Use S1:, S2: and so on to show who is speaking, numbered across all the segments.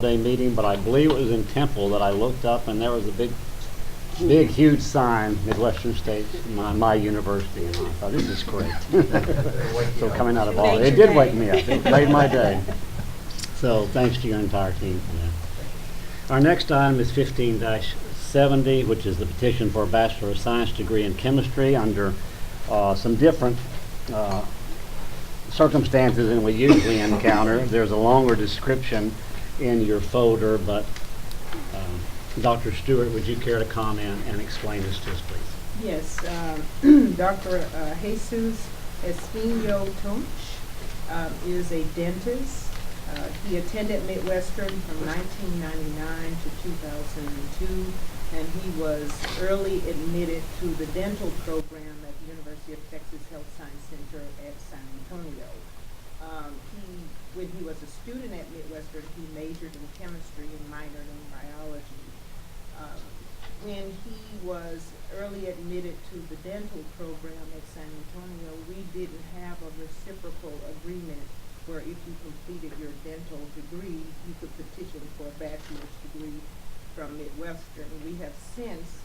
S1: day meeting, but I believe it was in Temple that I looked up and there was a big, huge sign, Midwestern State, my university, and I thought, this is great. So coming out of all, it did wake me up. It made my day. So thanks to your entire team for that. Our next item is 15-70, which is the petition for a Bachelor of Science degree in chemistry under some different circumstances than we usually encounter. There's a longer description in your folder, but Dr. Stewart, would you care to comment and explain this to us, please?
S2: Yes, Dr. Jesus Espino Tunch is a dentist. He attended Midwestern from 1999 to 2002, and he was early admitted to the dental program at the University of Texas Health Science Center at San Antonio. When he was a student at Midwestern, he majored in chemistry and minored in biology. When he was early admitted to the dental program at San Antonio, we didn't have a reciprocal agreement where if you completed your dental degree, you could petition for a bachelor's degree from Midwestern. We have since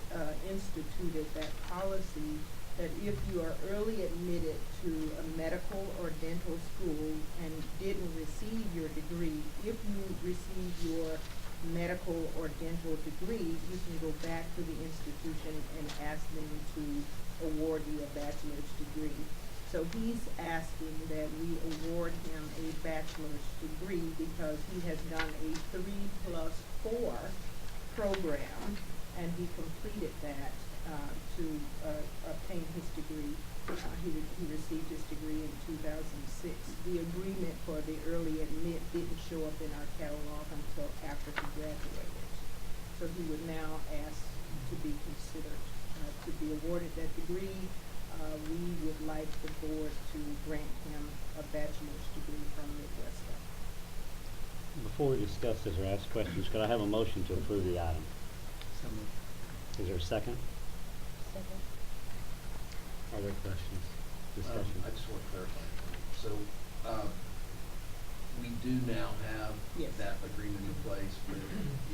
S2: instituted that policy that if you are early admitted to a medical or dental school and didn't receive your degree, if you receive your medical or dental degree, you can go back to the institution and ask them to award you a bachelor's degree. So he's asking that we award him a bachelor's degree because he has done a 3+4 program, and he completed that to obtain his degree. He received his degree in 2006. The agreement for the early admit didn't show up in our catalog until after he graduated. So he would now ask to be considered to be awarded that degree. We would like the board to grant him a bachelor's degree from Midwestern.
S1: Before we discuss this or ask questions, could I have a motion to approve the item? Is there a second?
S3: Second.
S1: Are there questions? Discussion?
S4: I just want to clarify. So, we do now have
S2: Yes.
S4: that agreement in place with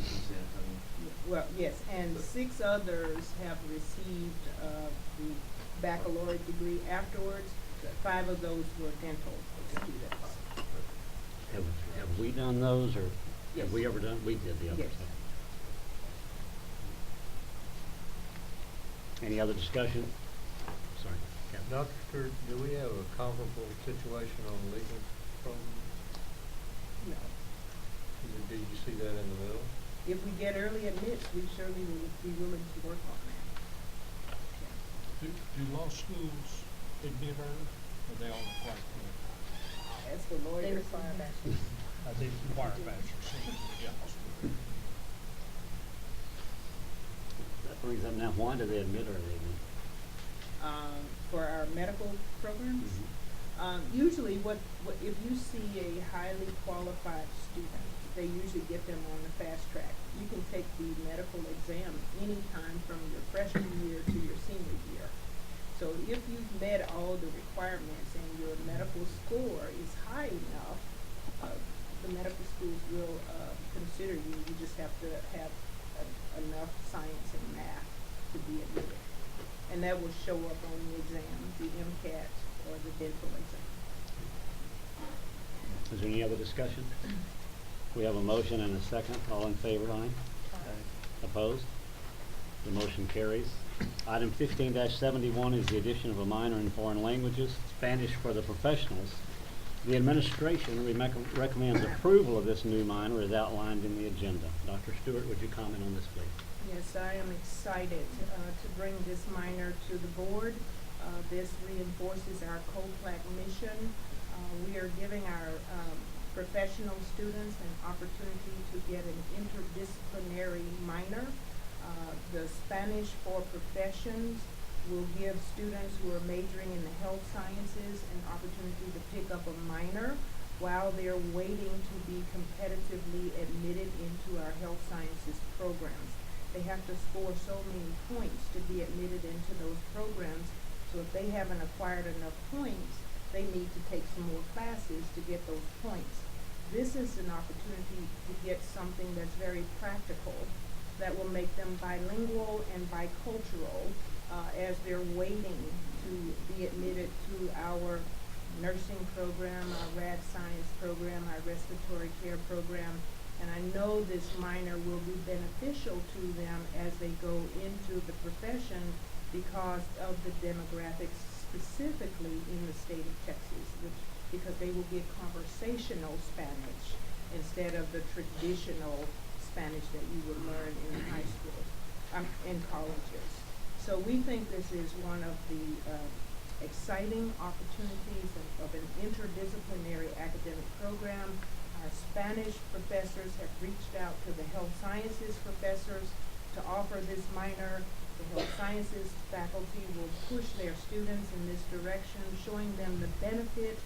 S4: Eastern San Antonio?
S2: Well, yes, and 6 others have received the baccalaureate degree afterwards. 5 of those were dental students.
S1: Have we done those, or
S2: Yes.
S1: have we ever done? We did the others.
S2: Yes.
S1: Any other discussion? Sorry. Captain.
S5: Dr. Stewart, do we have a comparable situation on legal programs?
S2: No.
S5: Did you see that in the middle?
S2: If we get early admits, we surely will be willing to work on that.
S6: Do law schools admit early, or they all require to?
S2: As for lawyers.
S3: They require a bachelor's.
S6: They require a bachelor's. Yeah.
S1: That brings up now, why do they admit early?
S2: For our medical programs, usually if you see a highly qualified student, they usually get them on the fast track. You can take the medical exam anytime from your freshman year to your senior year. So if you've met all the requirements and your medical score is high enough, the medical schools will consider you. You just have to have enough science and math to be admitted. And that will show up on the exam, the MCAT or the dental exam.
S1: Is there any other discussion? We have a motion and a second. All in favor, aye? Opposed? The motion carries. Item 15-71 is the addition of a minor in foreign languages, Spanish for the professionals. The administration recommends approval of this new minor as outlined in the agenda. Dr. Stewart, would you comment on this, please?
S2: Yes, I am excited to bring this minor to the board. This reinforces our COPLAC mission. We are giving our professional students an opportunity to get an interdisciplinary minor. The Spanish for Professions will give students who are majoring in the health sciences an opportunity to pick up a minor while they're waiting to be competitively admitted into our health sciences programs. They have to score so many points to be admitted into those programs, so if they haven't acquired enough points, they need to take some more classes to get those points. this is an opportunity to get something that's very practical, that will make them bilingual and bicultural as they're waiting to be admitted to our nursing program, our rad science program, our respiratory care program. And I know this minor will be beneficial to them as they go into the profession because of the demographics specifically in the state of Texas, because they will get conversational Spanish instead of the traditional Spanish that you would learn in high school, in colleges. So we think this is one of the exciting opportunities of an interdisciplinary academic program. Our Spanish professors have reached out to the health sciences professors to offer this minor. The health sciences faculty will push their students in this direction, showing them the benefit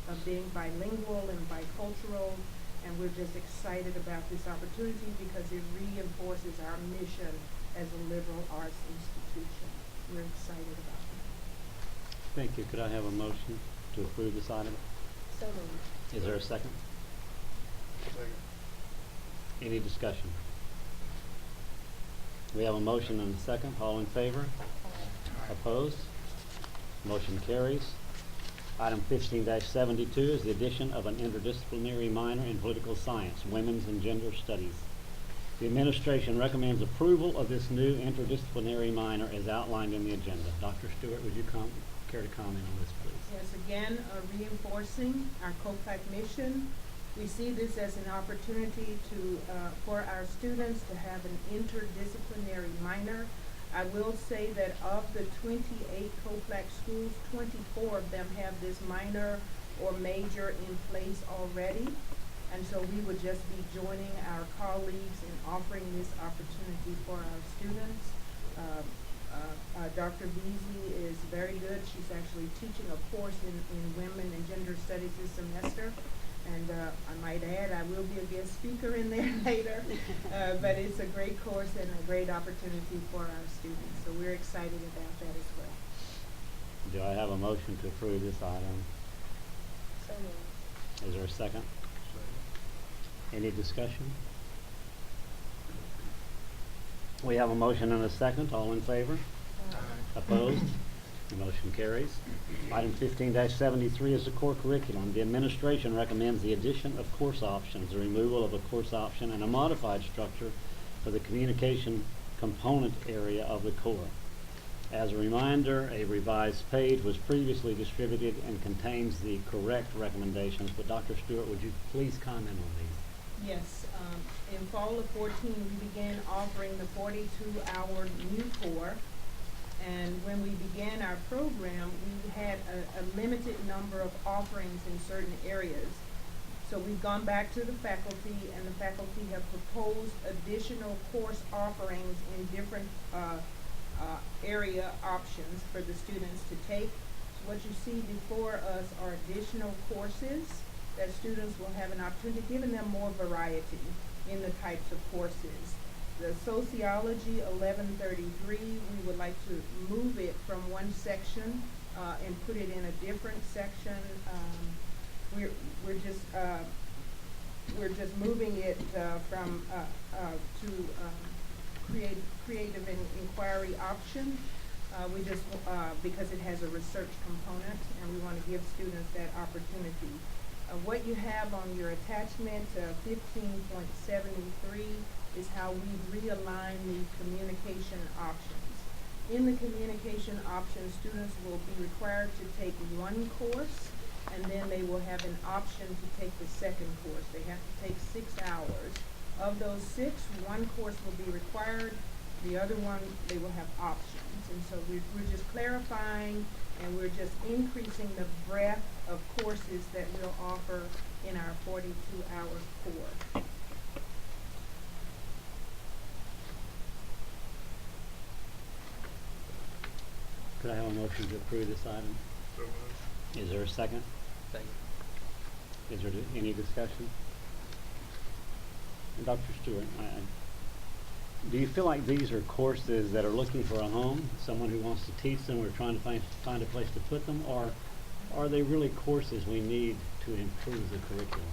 S2: of being bilingual and bicultural. And we're just excited about this opportunity because it reinforces our mission as a liberal arts institution. We're excited about it.
S1: Thank you. Could I have a motion to approve this item?
S3: So moved.
S1: Is there a second? Any discussion? We have a motion and a second. All in favor? Opposed? Motion carries. Item 15-72 is the addition of an interdisciplinary minor in political science, women's and gender studies. The administration recommends approval of this new interdisciplinary minor as outlined in the agenda. Dr. Stewart, would you care to comment on this, please?
S2: Yes, again, reinforcing our COPAC mission. We see this as an opportunity to, for our students to have an interdisciplinary minor. I will say that of the 28 COPLAC schools, 24 of them have this minor or major in place already. And so we would just be joining our colleagues in offering this opportunity for our students. Dr. Beasley is very good. She's actually teaching a course in women and gender studies this semester. And I might add, I will be a guest speaker in there later. But it's a great course and a great opportunity for our students. So we're excited about that as well.
S1: Do I have a motion to approve this item?
S3: So moved.
S1: Is there a second? Any discussion? We have a motion and a second. All in favor? Opposed? The motion carries. Item 15-73 is the core curriculum. The administration recommends the addition of course options, the removal of a course option, and a modified structure for the communication component area of the core. As a reminder, a revised page was previously distributed and contains the correct recommendations, but Dr. Stewart, would you please comment on these?
S2: Yes, in fall of 14, we began offering the 42-hour new core. And when we began our program, we had a limited number of offerings in certain areas. So we've gone back to the faculty, and the faculty have proposed additional course offerings in different area options for the students to take. So what you see before us are additional courses that students will have an opportunity, giving them more variety in the types of courses. The sociology 1133, we would like to move it from one section and put it in a different section. We're just moving it from to creative and inquiry option. We just because it has a research component, and we want to give students that opportunity. What you have on your attachment 15.73 is how we realign the communication options. In the communication options, students will be required to take one course, and then they will have an option to take the second course. They have to take 6 hours. Of those 6, one course will be required, the other one they will have options. And so we're just clarifying, and we're just increasing the breadth of courses that we'll offer in our 42-hour core.
S1: Could I have a motion to approve this item?
S6: So moved.
S1: Is there a second?
S5: Second.
S1: Is there any discussion? Dr. Stewart, do you feel like these are courses that are looking for a home, someone who wants to teach them, or trying to find a place to put them, or are they really courses we need to improve the curriculum?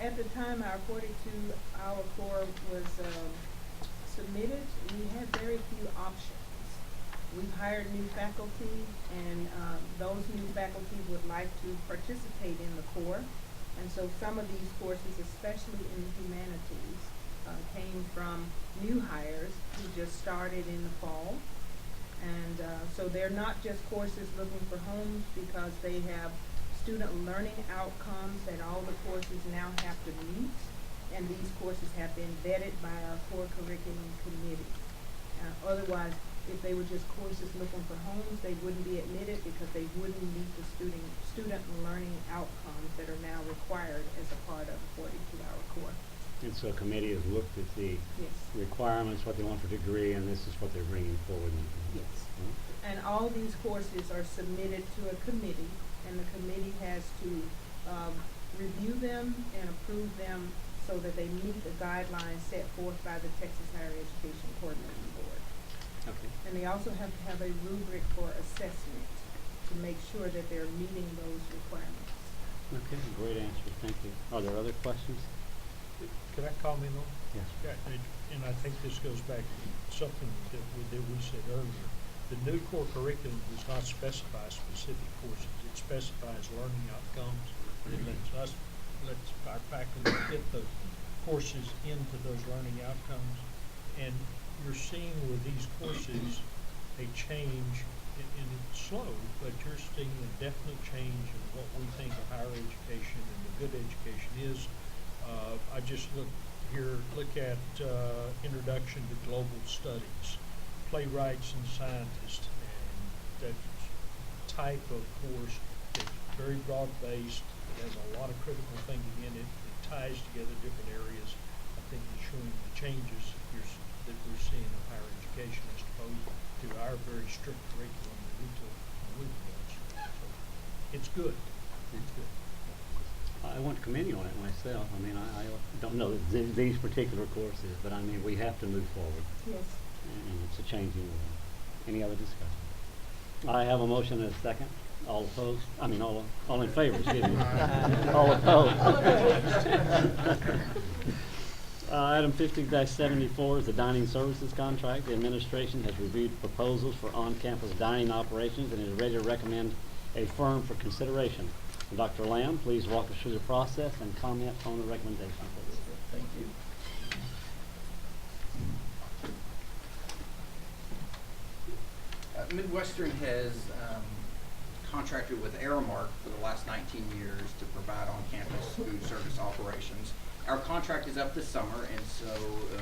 S2: At the time our 42-hour core was submitted, we had very few options. We've hired new faculty, and those new faculty would like to participate in the core. And so some of these courses, especially in the humanities, came from new hires who just started in the fall. And so they're not just courses looking for homes, because they have student learning outcomes that all the courses now have to meet. And these courses have been vetted by our core curriculum committee. Otherwise, if they were just courses looking for homes, they wouldn't be admitted, because they wouldn't meet the student learning outcomes that are now required as a part of a 42-hour core.
S1: And so a committee has looked at the
S2: Yes.
S1: requirements, what they want for degree, and this is what they're bringing forward.
S2: Yes.
S1: Hmm?
S2: And all these courses are submitted to a committee, and the committee has to review them and approve them so that they meet the guidelines set forth by the Texas Higher Education Coordinating Board.
S1: Okay.
S2: And they also have to have a rubric for assessment to make sure that they're meeting those requirements.
S1: Okay, great answer, thank you. Are there other questions?
S6: Could I comment on?
S1: Yes.
S6: Yeah, and I think this goes back to something that we said earlier. The new core curriculum does not specify specific courses. It specifies learning outcomes. It lets our faculty fit the courses into those learning outcomes. And you're seeing with these courses a change, and it's slow, but you're seeing a definite change in what we think of higher education and a good education is. I just look at Introduction to Global Studies, Playwrights and Scientists, and that type of course is very broad-based. It has a lot of critical thinking in it. It ties together different areas. I think it's showing the changes that we're seeing in higher education as opposed to our very strict curriculum that we took when we were going. So it's good. It's good.
S1: I went to committee on it myself. I mean, I don't know these particular courses, but I mean, we have to move forward,
S2: Yes.
S1: and it's a changing world. Any other discussion? I have a motion and a second. All opposed? I mean, all in favor, excuse me. All opposed. Item 50-74 is the dining services contract. The administration has reviewed proposals for on-campus dining operations and is ready to recommend a firm for consideration. Dr. Lamb, please walk us through the process and comment on the recommendation, please.
S4: Thank you. Midwestern has contracted with Aramark for the last 19 years to provide on-campus food service operations. Our contract is up this summer, and so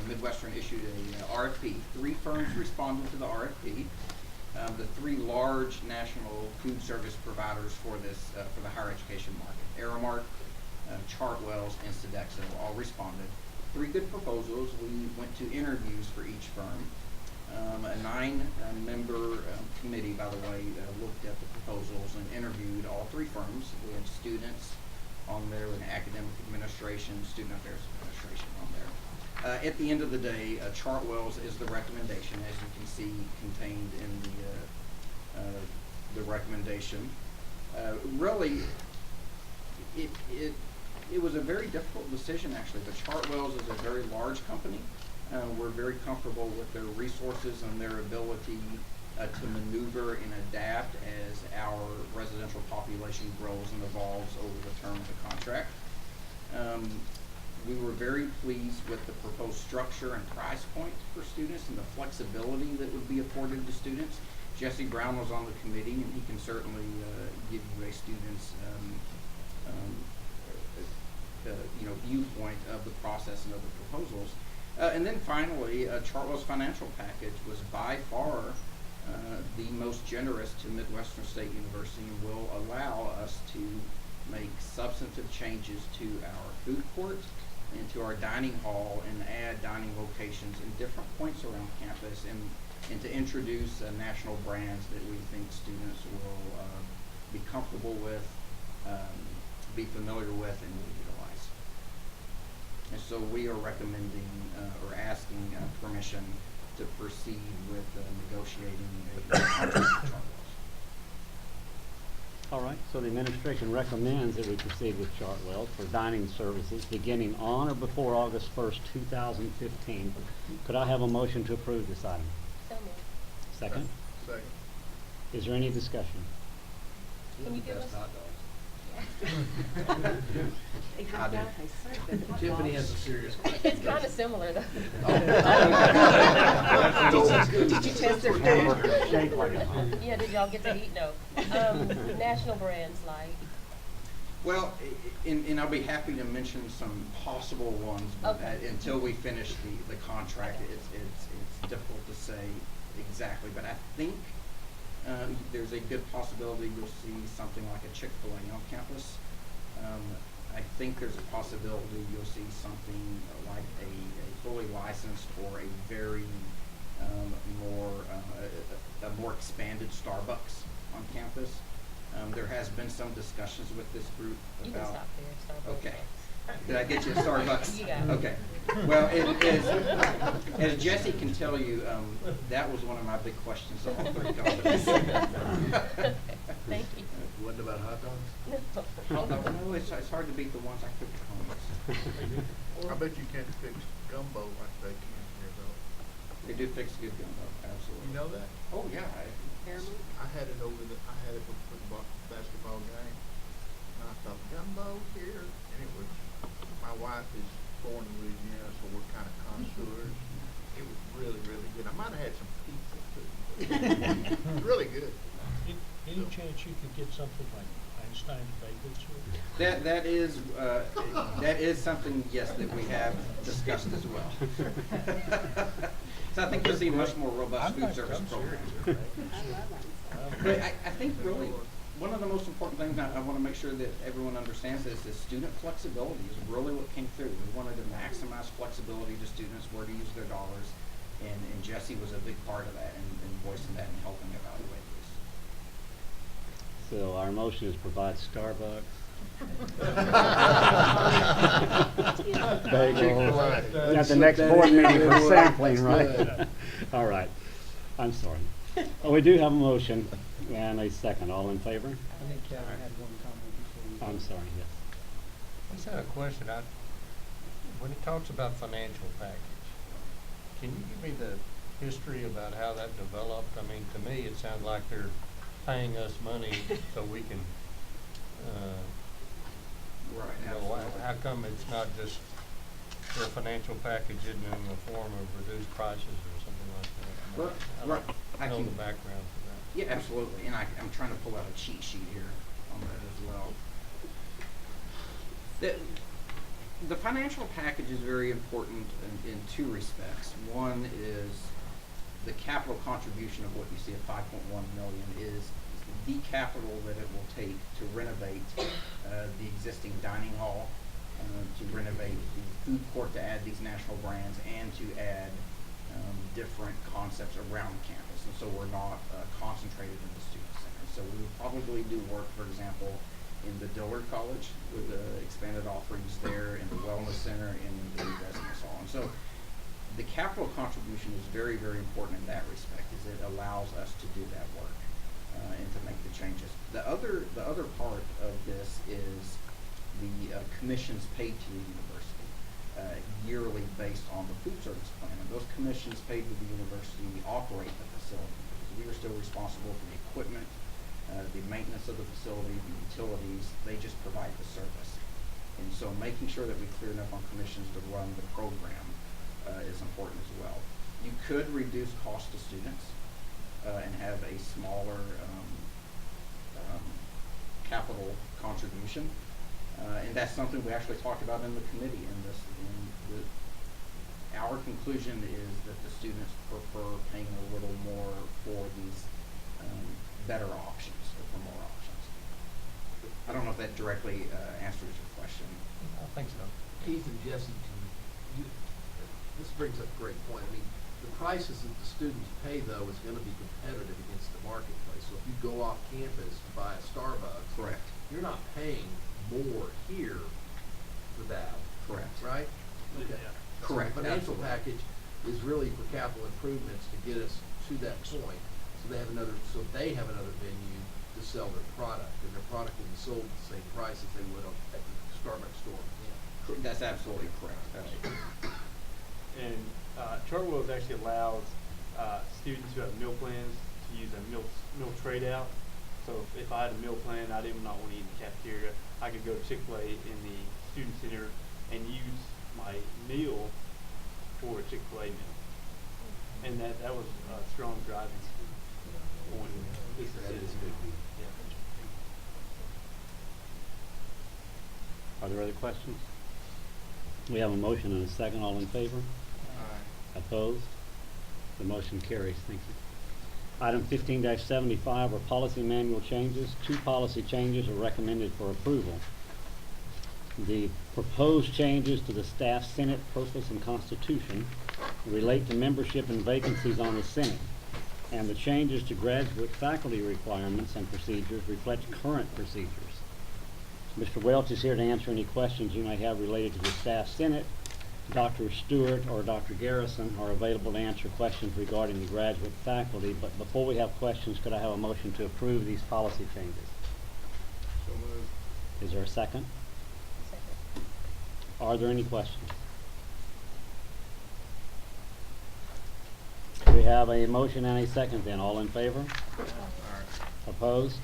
S4: Midwestern issued a RFP. 3 firms responded to the RFP. The 3 large national food service providers for the higher education market: Aramark, Chartwells, and Sodexo all responded. 3 good proposals. We went to interviews for each firm. A 9-member committee, by the way, looked at the proposals and interviewed all 3 firms. We had students on there, and academic administration, student affairs administration on there. At the end of the day, Chartwells is the recommendation, as you can see contained in the recommendation. Really, it was a very difficult decision, actually. The Chartwells is a very large company. We're very comfortable with their resources and their ability to maneuver and adapt as our residential population grows and evolves over the term of the contract. We were very pleased with the proposed structure and price point for students and the flexibility that would be afforded to students. Jesse Brown was on the committee, and he can certainly give you a student's viewpoint of the process and of the proposals. And then finally, Chartwell's financial package was by far the most generous to Midwestern State University, and will allow us to make substantive changes to our food court and to our dining hall, and add dining locations in different points around campus, and to introduce national brands that we think students will be comfortable with, be familiar with, and will utilize. And so we are recommending or asking permission to proceed with negotiating a contract with Chartwells.
S1: All right, so the administration recommends that we proceed with Chartwell for dining services beginning on or before August 1st, 2015. Could I have a motion to approve this item?
S3: So moved.
S1: Second?
S7: Second.
S1: Is there any discussion?
S3: Can you give us?
S4: I do.
S7: Tiffany has a serious question.
S3: It's kind of similar though.
S2: Did you test their food?
S1: Shake like it, huh?
S3: Yeah, did y'all get to eat? No. National brands like,
S4: Well, and I'll be happy to mention some possible ones, but
S3: Okay.
S4: until we finish the contract, it's difficult to say exactly. But I think there's a good possibility you'll see something like a Chick-fil-A on campus. I think there's a possibility you'll see something like a fully licensed or a very a more expanded Starbucks on campus. There has been some discussions with this group
S3: you can
S4: about.
S3: stop there, Starbucks.
S4: Okay. Did I get you a Starbucks?
S3: You got it.
S4: Okay. Well, as Jesse can tell you, that was one of my big questions to all three companies.
S3: Thank you.
S7: What about hot dogs?
S4: No, it's hard to beat the ones I cooked at home.
S7: I bet you can't fix gumbo like they can here though.
S4: They do fix good gumbo, absolutely.
S7: You know that?
S4: Oh, yeah.
S7: I had it for the basketball game. And I thought, gumbo here? And it was, my wife is born in Louisiana, so we're kind of connoisseurs. It was really, really good. I might have had some pizza too. But really good.
S6: Any chance you could get something like Einstein's bagels?
S4: That is something, yes, that we have discussed as well. So I think you'll see a much more robust food service program. But I think really, one of the most important things I want to make sure that everyone understands is student flexibility is really what came through. We wanted to maximize flexibility to students, where to use their dollars, and Jesse was a big part of that and voicing that and helping evaluate this.
S1: So our motion is provide Starbucks. Bagels. At the next board meeting for sampling, right? All right. I'm sorry. Oh, we do have a motion and a second. All in favor?
S8: I think Kevin had one comment before.
S1: I'm sorry, yes.
S5: I just had a question. When it talks about financial package, can you give me the history about how that developed? I mean, to me, it sounds like they're paying us money so we can,
S4: Right.
S5: you know, how come it's not just their financial package isn't in the form of reduced prices or something like that?
S4: Well,
S5: I
S4: right.
S5: don't
S4: I
S5: know
S4: can-
S5: the background for that.
S4: Yeah, absolutely. And I'm trying to pull out a cheat sheet here on that as well. The financial package is very important in two respects. One is the capital contribution of what you see at 5.1 million is the capital that it will take to renovate the existing dining hall, to renovate the food court, to add these national brands, and to add different concepts around the campus. And so we're not concentrated in the student center. So we would probably do work, for example, in the Dillard College with the expanded offerings there, in the Wellness Center, and in the residence hall. And so the capital contribution is very, very important in that respect, is it allows us to do that work and to make the changes. The other part of this is the commissions paid to the university yearly based on the food service plan. And those commissions paid to the university operate the facility, because we are still responsible for the equipment, the maintenance of the facility, the utilities. They just provide the service. And so making sure that we clear enough on commissions to run the program is important as well. You could reduce cost to students and have a smaller capital contribution. And that's something we actually talked about in the committee. Our conclusion is that the students prefer paying a little more for these better options, or for more options. I don't know if that directly answers your question.
S5: I think so.
S9: Keith and Jesse, this brings up a great point. I mean, the prices that the students pay, though, is going to be competitive against the marketplace. So if you go off campus to buy a Starbucks,
S4: Correct.
S9: you're not paying more here for that.
S4: Correct.
S9: Right? Okay.
S4: Correct,
S9: So the financial
S4: absolutely.
S9: package is really for capital improvements to get us to that point. So they have another venue to sell their product, and their product will be sold at the same price as they would at the Starbucks store.
S4: That's absolutely correct.
S10: And Chartwell's actually allows students who have meal plans to use a meal trade out. So if I had a meal plan, I did not want to eat in the cafeteria, I could go to Chick-fil-A in the student center and use my meal for a Chick-fil-A meal. And that was a strong driving point.
S9: That is good.
S1: Are there other questions? We have a motion and a second. All in favor? Opposed? The motion carries. Thank you. Item 15-75 are policy manual changes. 2 policy changes are recommended for approval. The proposed changes to the staff Senate purpose and constitution relate to membership and vacancies on the Senate, and the changes to graduate faculty requirements and procedures reflect current procedures. Mr. Welch is here to answer any questions you may have related to the staff Senate. Dr. Stewart or Dr. Garrison are available to answer questions regarding the graduate faculty, but before we have questions, could I have a motion to approve these policy changes?
S7: So moved.
S1: Is there a second?
S3: Second.
S1: Are there any questions? We have a motion and a second then. All in favor? Opposed?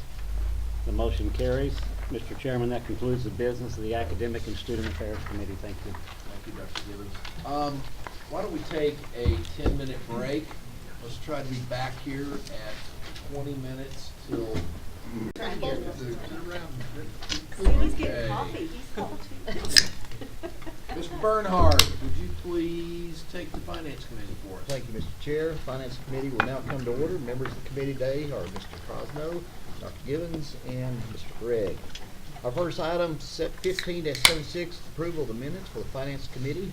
S1: The motion carries. Mr. Chairman, that concludes the business of the Academic and Student Affairs Committee. Thank you.
S9: Thank you, Dr. Gibbons. Why don't we take a 10-minute break? Let's try to be back here at 20 minutes till.
S3: He's getting
S9: Okay.
S3: coffee. He's called
S9: Mr. Bernhard, would you please take the Finance Committee for us?
S11: Thank you, Mr. Chair. Finance Committee will now come to order. Members of the committee today are Mr. Crosno, Dr. Gibbons, and Mr. Gregg. Our first item, set 15-76, approval of the minutes for the Finance Committee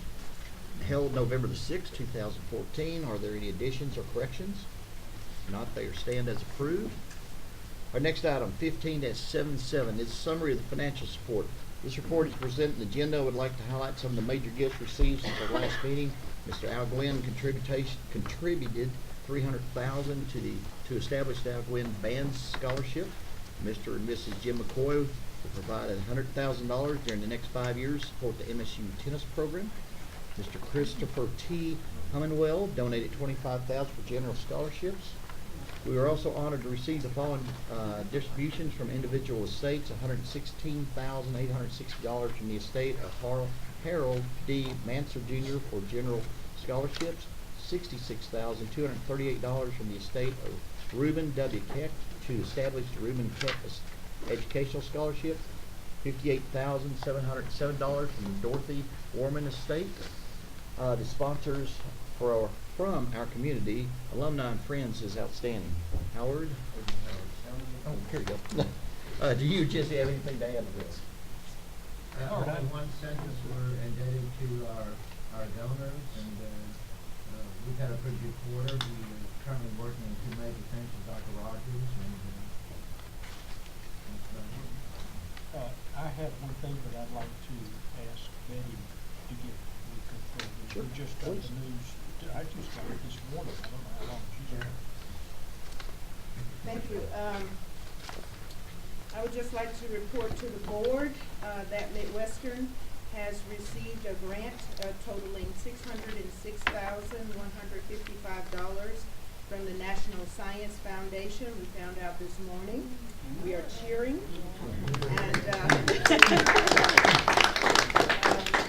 S11: held November the 6th, 2014. Are there any additions or corrections? If not, they are stand as approved. Our next item, 15-77, is a summary of the financial support. This report is presented in the agenda. I would like to highlight some of the major gifts received since our last meeting. Mr. Al Glenn contributed $300,000 to establish the Al Glenn Band Scholarship. Mr. and Mrs. Jim McCoy will provide $100,000 during the next 5 years to support the MSU tennis program. Mr. Christopher T. Hummingwell donated $25,000 for general scholarships. We were also honored to receive the following distributions from individual estates: $116,860 from the estate of Harold D. Manser Jr. for general scholarships, $66,238 from the estate of Reuben W. Keck to establish the Reuben Keck Educational Scholarship, $58,707 from Dorothy Warman Estate. The sponsors from our community, alumni and friends, is outstanding. Howard? Oh, here you go. Do you, Jesse, have anything to add to this?
S8: Only one sentence, we're indebted to our donors, and we've had a pretty good quarter. We are currently working on 2 major things with Dr. Rogers, and
S6: I have one thing that I'd like to ask Betty to get with control.
S11: Sure,
S6: We just got
S11: please.
S6: the news, I just got it this morning, I don't know how long she's been.
S2: Thank you. I would just like to report to the board that Midwestern has received a grant totaling $606,155 from the National Science Foundation. We found out this morning. We are cheering. And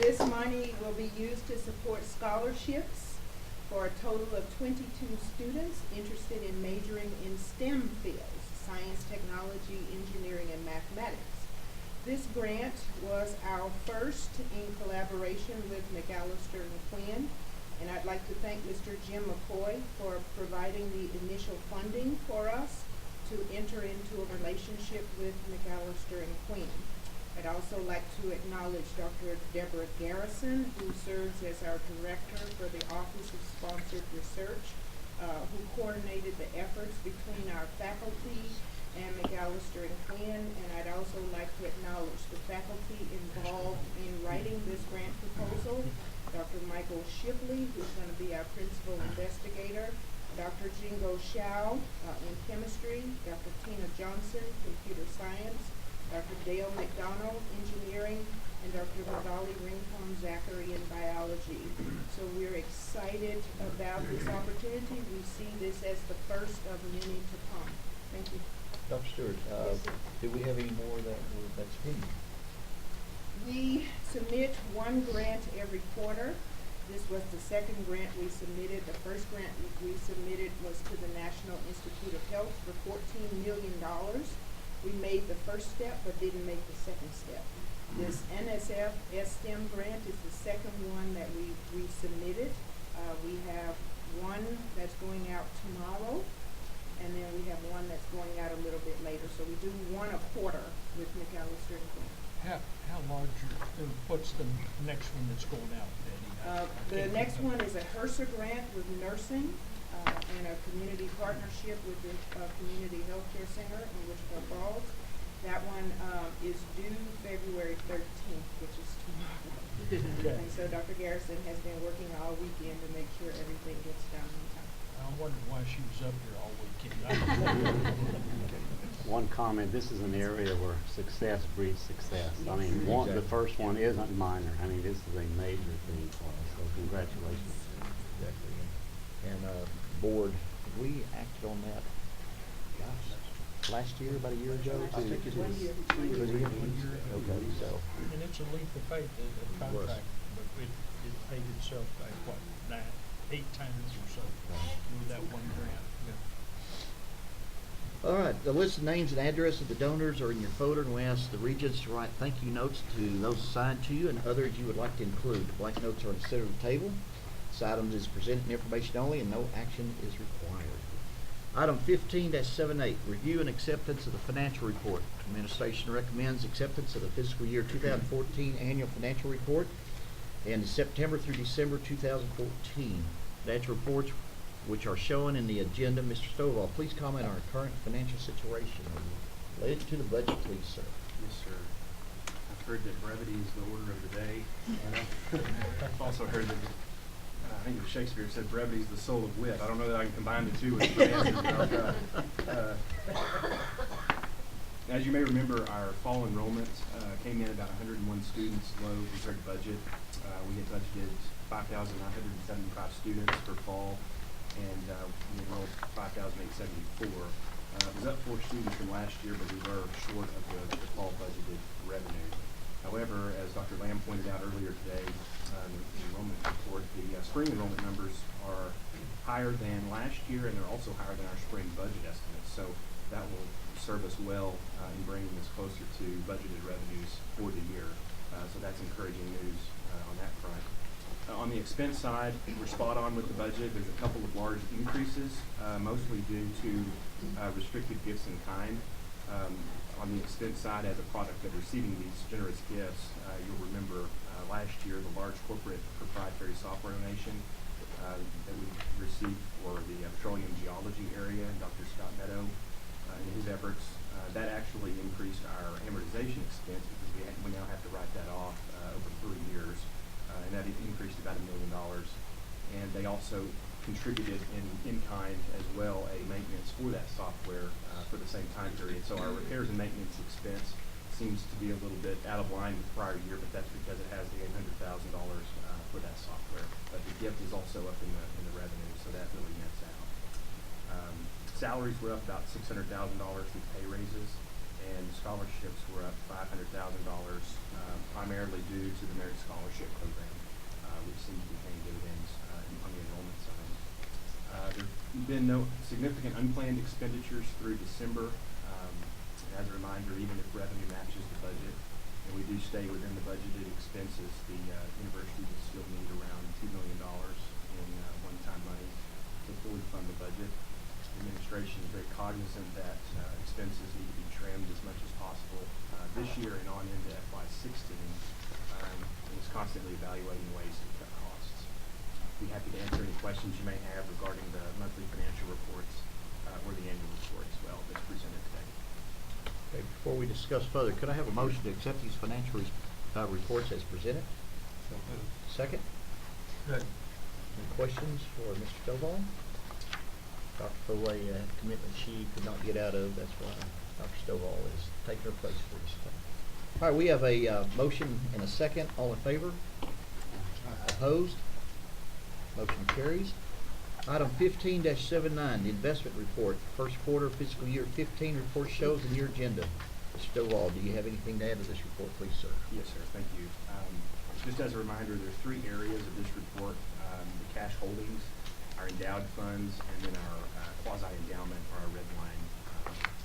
S2: this money will be used to support scholarships for a total of 22 students interested in majoring in STEM fields: science, technology, engineering, and mathematics. This grant was our first in collaboration with McAllister and Quinn, and I'd like to thank Mr. Jim McCoy for providing the initial funding for us to enter into a relationship with McAllister and Quinn. I'd also like to acknowledge Dr. Deborah Garrison, who serves as our director for the Office of Sponsored Research, who coordinated the efforts between our faculty and McAllister and Quinn. And I'd also like to acknowledge the faculty involved in writing this grant proposal: Dr. Michael Shipley, who's going to be our principal investigator, Dr. Jingo Xiao in chemistry, Dr. Tina Johnson, computer science, Dr. Dale McDonald, engineering, and Dr. Magali Rincon Zachary in biology. So we're excited about this opportunity. We see this as the first of many to come. Thank you.
S11: Dr. Stewart,
S2: Yes, sir.
S11: do we have any more that's pending?
S2: We submit one grant every quarter. This was the second grant we submitted. The first grant we submitted was to the National Institute of Health for $14 million. We made the first step but didn't make the second step. This NSF STEM grant is the second one that we submitted. We have one that's going out tomorrow, and then we have one that's going out a little bit later. So we do one a quarter with McAllister and Quinn.
S6: How large what's the next one that's going out, Betty?
S2: The next one is a HRSA grant with nursing, and a community partnership with the Community Healthcare Center in Wichita Falls. That one is due February 13th, which is tomorrow.
S6: Okay.
S2: And so Dr. Garrison has been working all weekend to make sure everything gets done in time.
S6: I wondered why she was up here all weekend.
S1: One comment, this is an area where success breeds success. I mean, the first one isn't minor. I mean, this is a major thing for us, so congratulations.
S11: Exactly. And, board, have we acted on that, gosh, last year, about a year ago?
S2: I think it was 1 year.
S11: 1 year? Okay, so,
S6: And it's a leap of faith, the contract, but it paid itself back, what, 8 times or so with that one grant. Yeah.
S11: all right, the list of names and address of the donors are in your folder, and we ask the Regents to write thank you notes to those assigned to you and others you would like to include. Blank notes are in the center of the table. This item is presented information only and no action is required. Item 15-78, review and acceptance of the financial report. Administration recommends acceptance of the fiscal year 2014 annual financial report and September through December 2014. Financial reports which are shown in the agenda. Mr. Stovall, please comment on our current financial situation related to the budget, please, sir.
S12: Yes, sir. I've heard that brevity is the order of the day. I've also heard that, I think it was Shakespeare said brevity is the soul of wit. I don't know that I can combine the two with the answer, but I'll try. As you may remember, our fall enrollment came in about 101 students low compared to budget. We had budgeted 5,975 students for fall, and we enrolled 5,874. It was up 4 students from last year, but we were short of the fall budgeted revenue. However, as Dr. Lamb pointed out earlier today, in the enrollment report, the spring enrollment numbers are higher than last year, and they're also higher than our spring budget estimates. So that will serve us well in bringing us closer to budgeted revenues for the year. So that's encouraging news on that front. On the expense side, we're spot on with the budget. There's a couple of large increases, mostly due to restricted gifts in kind. On the expense side, as a product of receiving these generous gifts, you'll remember last year the large corporate proprietary software donation that we received for the petroleum geology area, Dr. Scott Meadow, in his efforts. That actually increased our amortization expense because we now have to write that off over 3 years. And that increased about $1 million. And they also contributed in kind as well a maintenance for that software for the same time period. So our repairs and maintenance expense seems to be a little bit out of line with the prior year, but that's because it has the $800,000 for that software. But the gift is also up in the revenue, so that really nets out. Salaries were up about $600,000 through pay raises, and scholarships were up $500,000, primarily due to the Merit Scholarship Program, which seems to be paying dividends on the enrollment side. There have been no significant unplanned expenditures through December. As a reminder, even if revenue matches the budget, and we do stay within the budgeted expenses, the university will still need around $2 million in one-time money to fully fund the budget. The administration is very cognizant that expenses need to be trimmed as much as possible this year and on into FY16, and is constantly evaluating ways to cut costs. I'd be happy to answer any questions you may have regarding the monthly financial reports or the annual report as well that's presented today.
S11: Okay, before we discuss further, could I have a motion to accept these financial reports as presented? Second?
S5: Good.
S11: Any questions for Mr. Stovall? Dr. Foley had a commitment she could not get out of. That's why Dr. Stovall is taking her place for this time. All right, we have a motion and a second. All in favor? Opposed? Motion carries. Item 15-79, the investment report, first quarter fiscal year 15 report shows in your agenda. Mr. Stovall, do you have anything to add to this report, please, sir?
S12: Yes, sir. Thank you. Just as a reminder, there are three areas of this report: the cash holdings, our endowed funds, and then our quasi-endowment or our red line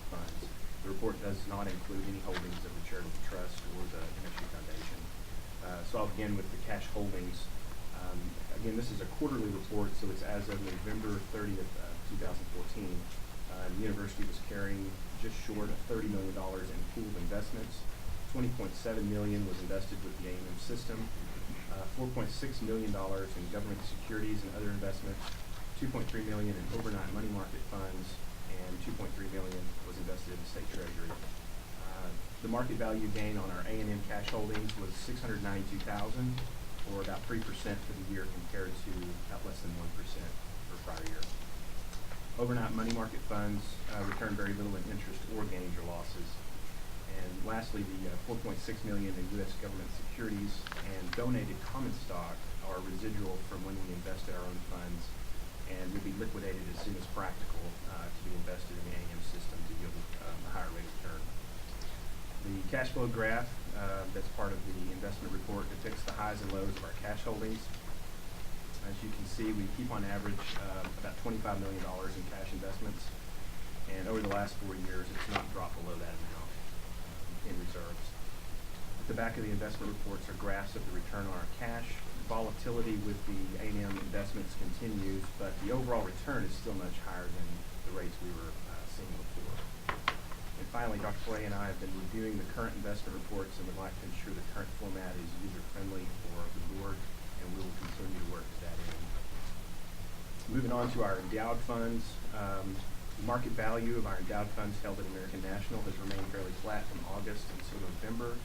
S12: funds. The report does not include any holdings of the charitable trust or the MSU Foundation. So I'll begin with the cash holdings. Again, this is a quarterly report, so it's as of November 30th, 2014. The university was carrying just short of $30 million in pooled investments. $20.7 million was invested with the A&M system. $4.6 million in government securities and other investments. $2.3 million in overnight money market funds, and $2.3 million was invested in the state treasury. The market value gain on our A&M cash holdings was $692,000, or about 3% for the year, compared to about less than 1% for prior year. Overnight money market funds returned very little in interest or gains or losses. And lastly, the $4.6 million in U.S. government securities and donated common stock are residual from when we invested our own funds, and will be liquidated as soon as practical to be invested in the A&M system to yield a higher rate of return. The cash flow graph that's part of the investment report depicts the highs and lows of our cash holdings. As you can see, we keep on average about $25 million in cash investments, and over the last 4 years, it's not dropped below that amount in reserves. At the back of the investment reports are graphs of the return on our cash. Volatility with the A&M investments continues, but the overall return is still much higher than the rates we were seeing before. And finally, Dr. Clay and I have been reviewing the current investment reports and would like to ensure the current format is user-friendly for the board, and we will continue to work to that end. Moving on to our endowed funds, the market value of our endowed funds held at American National has remained fairly flat from August until November.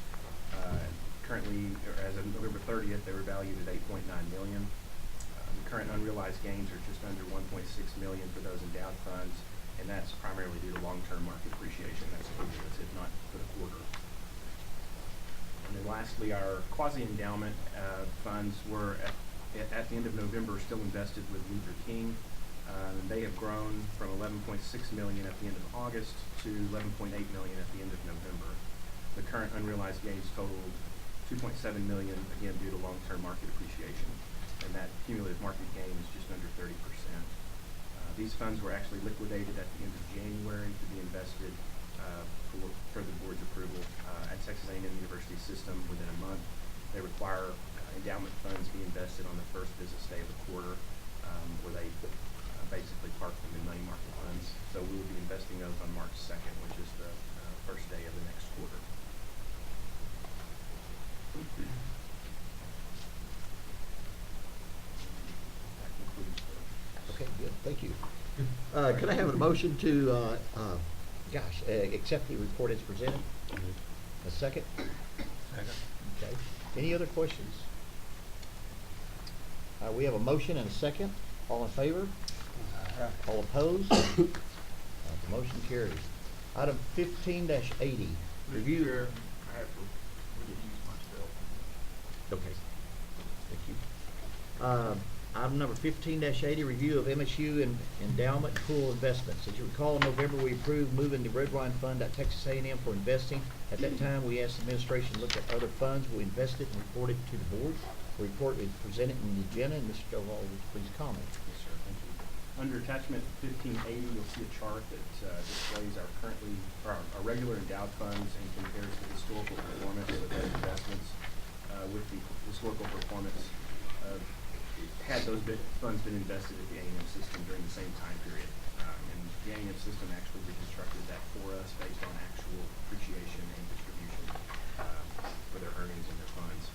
S12: Currently, or as of November 30th, they were valued at $8.9 million. The current unrealized gains are just under $1.6 million for those endowed funds, and that's primarily due to long-term market appreciation. That's cumulative, not for the quarter. And then lastly, our quasi-endowment funds were at the end of November still invested with Luther King. They have grown from $11.6 million at the end of August to $11.8 million at the end of November. The current unrealized gains totaled $2.7 million, again due to long-term market appreciation, and that cumulative market gain is just under 30%. These funds were actually liquidated at the end of January to be invested for the board's approval at Texas A&M University system within a month. They require endowment funds be invested on the first business day of the quarter, where they basically park them in money market funds. So we will be investing those on March 2nd, which is the first day of the next quarter. That concludes the...
S11: Okay, good. Thank you. Could I have a motion to, accept the report as presented? A second?
S5: Second.
S11: Okay. Any other questions? We have a motion and a second. All in favor? All opposed? The motion carries. Item 15-80, review.
S7: Chair, I have to recuse myself.
S11: Okay. Thank you. Item number 15-80, review of MSU and endowment and pool investments. As you recall, in November, we approved moving the Red Wine Fund at Texas A&M for investing. At that time, we asked the administration to look at other funds. We invested and reported to the board. The report is presented in the agenda, and Mr. Stovall, would you please comment?
S12: Yes, sir. Thank you. Under attachment 1580, you'll see a chart that displays our regular endowed funds and compares the historical performance of those investments with the historical performance had those funds been invested at the A&M system during the same time period. And the A&M system actually reconstructed that for us based on actual appreciation and distribution for their earnings and their funds.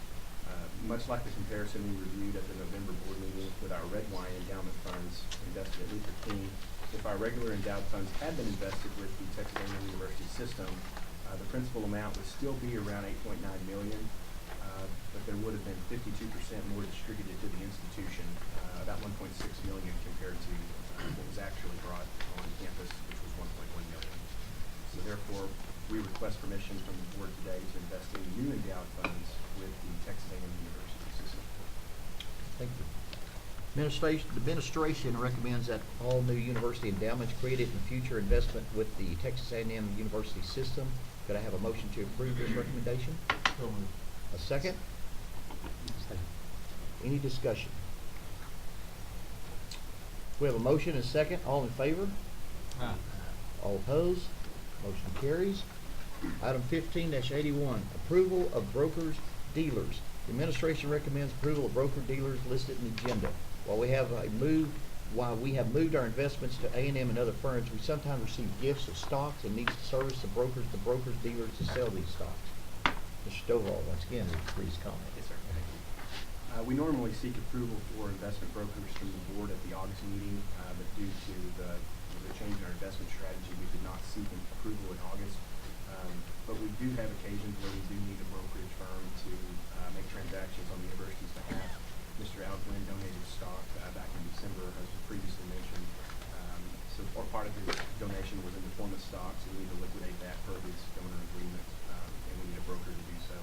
S12: Much like the comparison we reviewed at the November board meeting with our red wine endowment funds invested at Luther King, if our regular endowed funds had been invested with the Texas A&M University system, the principal amount would still be around $8.9 million. but there would have been 52% more distributed to the institution, about 1.6 million compared to what was actually brought on campus, which was 1.1 million. So therefore, we request permission from the board today to invest in new endowed funds with the Texas A&M University system.
S11: Thank you. Administration recommends that all new university endowments created in future investment with the Texas A&M University system. Could I have a motion to approve this recommendation? A second? Any discussion? We have a motion and a second. All in favor? All opposed? Motion carries. Item 15-81, approval of brokers dealers. The administration recommends approval of broker dealers listed in the agenda. While we have moved our investments to A&M and other firms, we sometimes receive gifts of stocks and needs to service the brokers dealers to sell these stocks. Mr. Stovall, once again, please comment.
S12: Yes, sir. Thank you. We normally seek approval for investment brokers from the board at the August meeting, but due to the change in our investment strategy, we did not seek approval in August. But we do have occasions where we do need a brokerage firm to make transactions on the university's behalf. Mr. Al Gwynn donated stock back in December, as was previously mentioned. So part of his donation was in the form of stocks, and we need to liquidate that per his donor agreement, and we need a broker to do so.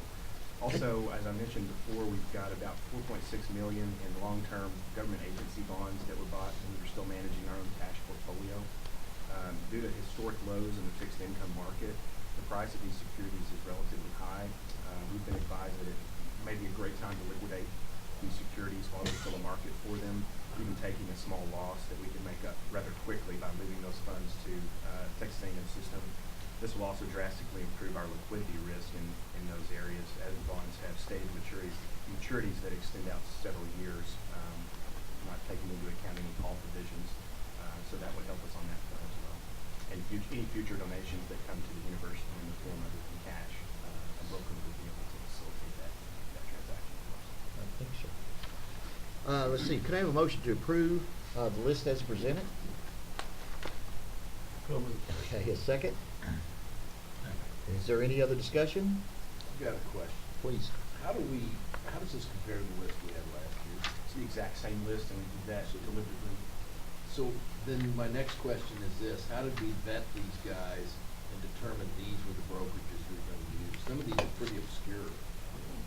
S12: Also, as I mentioned before, we've got about 4.6 million in long-term government agency bonds that were bought, and we're still managing our own cash portfolio. Due to historic lows in the fixed income market, the price of these securities is relatively high. We've been advised that it may be a great time to liquidate these securities while there's still a market for them, even taking a small loss that we can make up rather quickly by moving those funds to Texas A&M system. This will also drastically improve our liquidity risk in those areas, as bonds have stated maturities that extend out several years, not taking into account any call provisions. So that would help us on that front as well. And any future donations that come to the university in the form of cash, a broker would be able to facilitate that transaction for us.
S11: I think so. Let's see, could I have a motion to approve the list as presented? Okay, a second. Is there any other discussion?
S9: I've got a question.
S11: Please.
S9: How does this compare to the list we had last year?
S12: It's the exact same list, and that deliberately.
S9: So then my next question is this: how did we vet these guys and determine these were the brokerages we were going to use? Some of these are pretty obscure.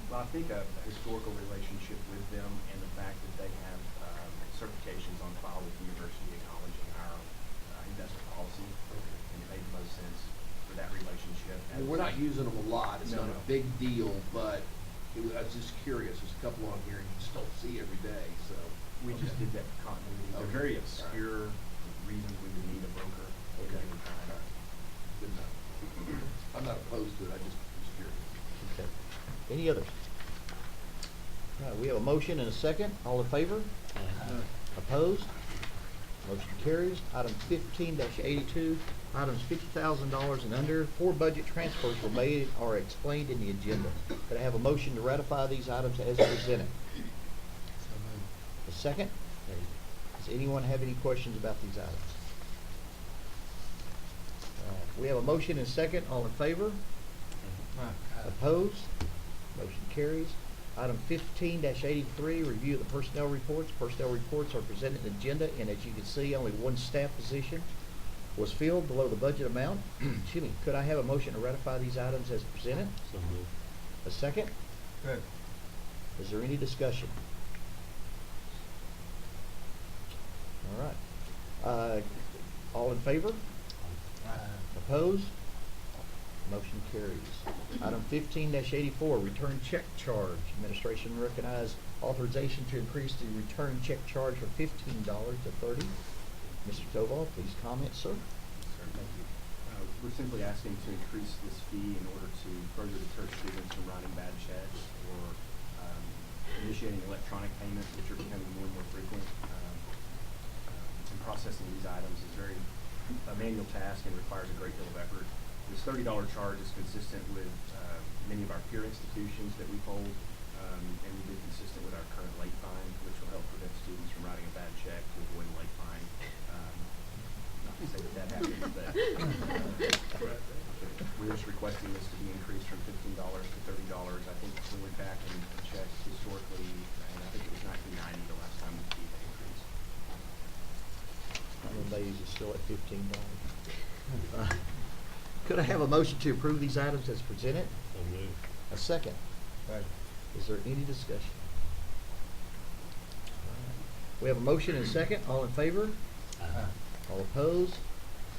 S12: Well, I think a historical relationship with them and the fact that they have certifications on file with the university acknowledging our investment policy, and it made the most sense for that relationship.
S9: I mean, we're not using them a lot. It's
S12: No,
S9: not
S12: no.
S9: a big deal, but I was just curious. There's a couple on here you just don't see every day. So
S12: We just did that for continuity. They're
S9: Okay.
S12: very obscure reasons we would need a broker.
S9: Okay. Good enough. I'm not opposed to it. I just was curious.
S11: Okay. Any others? All right, we have a motion and a second. All in favor? Opposed? Motion carries. Item 15-82, items $50,000 and under. 4 budget transfers were made or explained in the agenda. Could I have a motion to ratify these items as presented? A second? Does anyone have any questions about these items? We have a motion and a second. All in favor? Opposed? Motion carries. Item 15-83, review of the personnel reports. Personnel reports are presented in the agenda, and as you can see, only one staff position was filled below the budget amount. Excuse me. Could I have a motion to ratify these items as presented?
S1: So moved.
S11: A second?
S8: Good.
S11: Is there any discussion? All right. All in favor? Opposed? Motion carries. Item 15-84, return check charge. Administration recognize authorization to increase the return check charge from $15 to $30. Mr. Tovall, please comment, sir.
S12: Sir, thank you. We're simply asking to increase this fee in order to further deter students from writing bad checks or initiating electronic payments, which are becoming more and more frequent. And processing these items is a manual task and requires a great deal of effort. This $30 charge is consistent with many of our peer institutions that we hold, and we've been consistent with our current late fine, which will help prevent students from writing a bad check to avoid a late fine. Not to say that happens, but we're just requesting this to be increased from $15 to $30. I think we went back and checked historically, and I think it was 1990 the last time we did the increase.
S11: I'm amazed it's still at $15. Could I have a motion to approve these items as presented? A second. Is there any discussion? We have a motion and a second. All in favor? All opposed?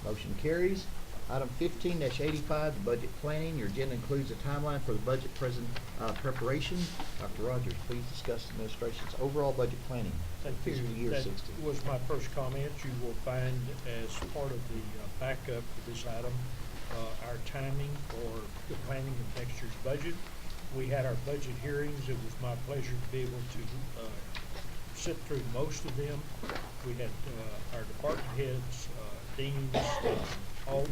S11: Motion carries. Item 15-85, the budget planning. Your agenda includes a timeline for the budget preparation. Dr. Rogers, please discuss the administration's overall budget planning for
S6: Thank you.
S11: fiscal year
S6: That
S11: 60.
S6: was my first comment. You will find as part of the backup for this item, our timing for the planning of next year's budget. We had our budget hearings. It was my pleasure to be able to sit through most of them. We had our department heads, deans, from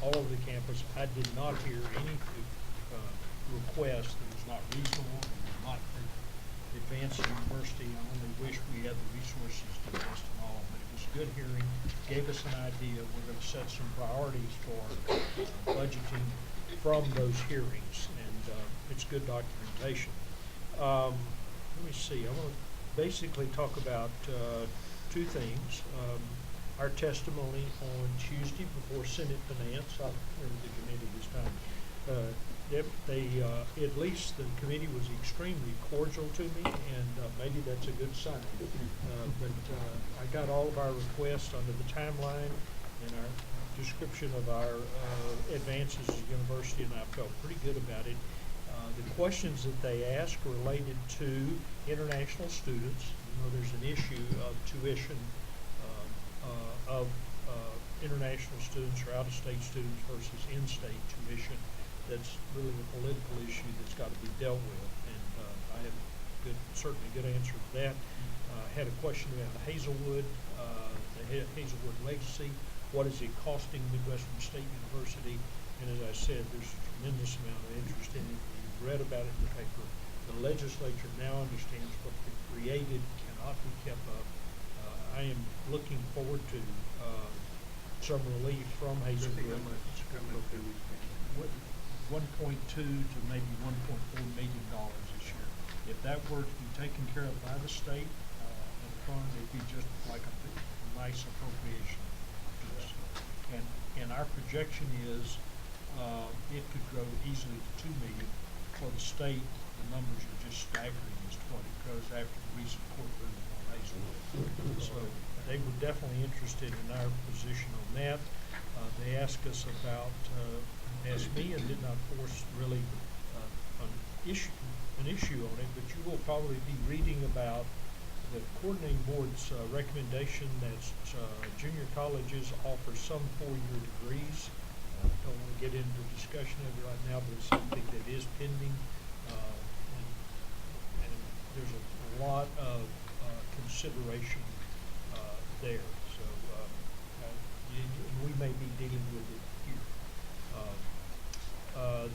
S6: all over the campus. I did not hear any request that was not reasonable and did not advance the university. I only wish we had the resources to invest in all, but it was a good hearing, gave us an idea. We're going to set some priorities for budgeting from those hearings, and it's good documentation. Let me see. I want to basically talk about two things. Our testimony on Tuesday before Senate Finance. I'll turn to the committee this time. At least the committee was extremely cordial to me, and maybe that's a good sign. But I got all of our requests under the timeline and our description of our advances as a university, and I felt pretty good about it. The questions that they asked related to international students. You know, there's an issue of tuition of international students or out-of-state students versus in-state tuition. That's really a political issue that's got to be dealt with, and I have certainly a good answer to that. Had a question about Hazelwood, the Hazelwood legacy. What is it costing Midwestern State University? And as I said, there's a tremendous amount of interest in it. You've read about it in the paper. The legislature now understands what they created cannot be kept up. I am looking forward to some relief from Hazelwood. 1.2 to maybe $1.4 million this year. If that were to be taken care of by the state and fund, it'd be just like a nice appropriation to us. And our projection is it could grow easily to $2 million. For the state, the numbers are just staggering as to what it grows after the recent court ruling on Hazelwood. So they were definitely interested in our position on that. They asked us about, asked me and did not force really an issue on it, but you will probably be reading about the coordinating board's recommendation that junior colleges offer some 4-year degrees. Don't want to get into discussion of it right now, but it's something that is pending, and there's a lot of consideration there. So we may be dealing with it here.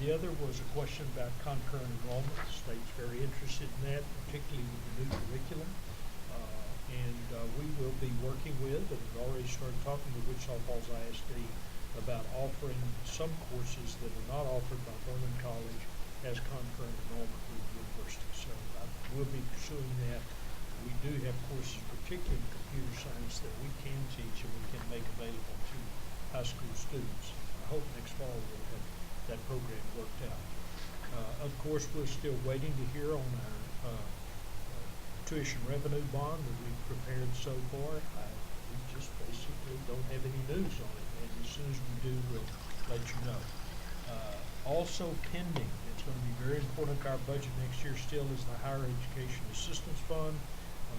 S6: The other was a question about concurrent enrollment. The state's very interested in that, particularly with the new curriculum. And we will be working with, and we've already started talking to Wichita Falls ISD about offering some courses that are not offered by Furman College as concurrent enrollment with the university. So we'll be pursuing that. We do have courses, particularly in computer science, that we can teach and we can make available to high school students. I hope next fall we'll have that program worked out. Of course, we're still waiting to hear on our tuition revenue bond that we've prepared so far. We just basically don't have any news on it, and as soon as we do, we'll let you know. Also pending, it's going to be very important to our budget next year still, is the Higher Education Assistance Fund.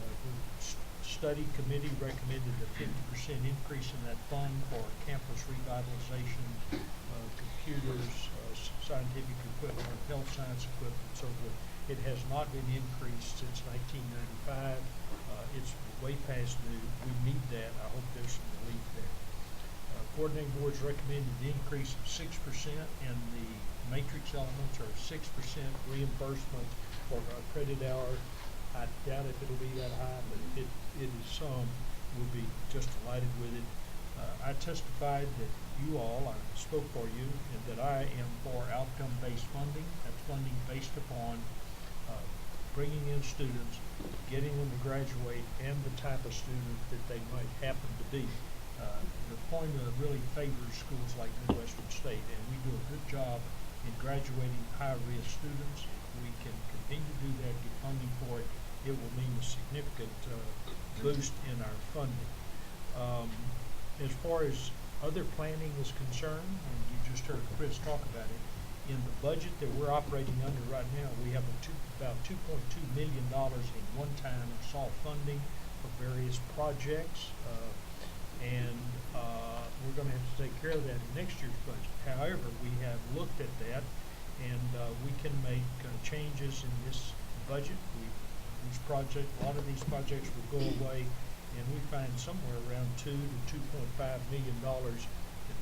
S6: The study committee recommended a 50% increase in that fund for campus revitalization, computers, scientific equipment, health science equipment, and so forth. It has not been increased since 1995. It's way past due. We need that. I hope there's some relief there. Coordinating boards recommended the increase of 6% in the matrix elements, or 6% reimbursement for a credit hour. I doubt if it'll be that high, but it is some. We'll be just delighted with it. I testified that you all, I spoke for you, and that I am for outcome-based funding. That's funding based upon bringing in students, getting them to graduate, and the type of student that they might happen to be. The formula really favors schools like Midwestern State, and we do a good job in graduating high-risk students. If we can continue to do that, get funding for it, it will mean a significant boost in our funding. As far as other planning is concerned, and you just heard Chris talk about it, in the budget that we're operating under right now, we have about $2.2 million in one-time soft funding for various projects, and we're going to have to take care of that in next year's budget. However, we have looked at that, and we can make changes in this budget. A lot of these projects will go away, and we find somewhere around $2 to $2.5 million that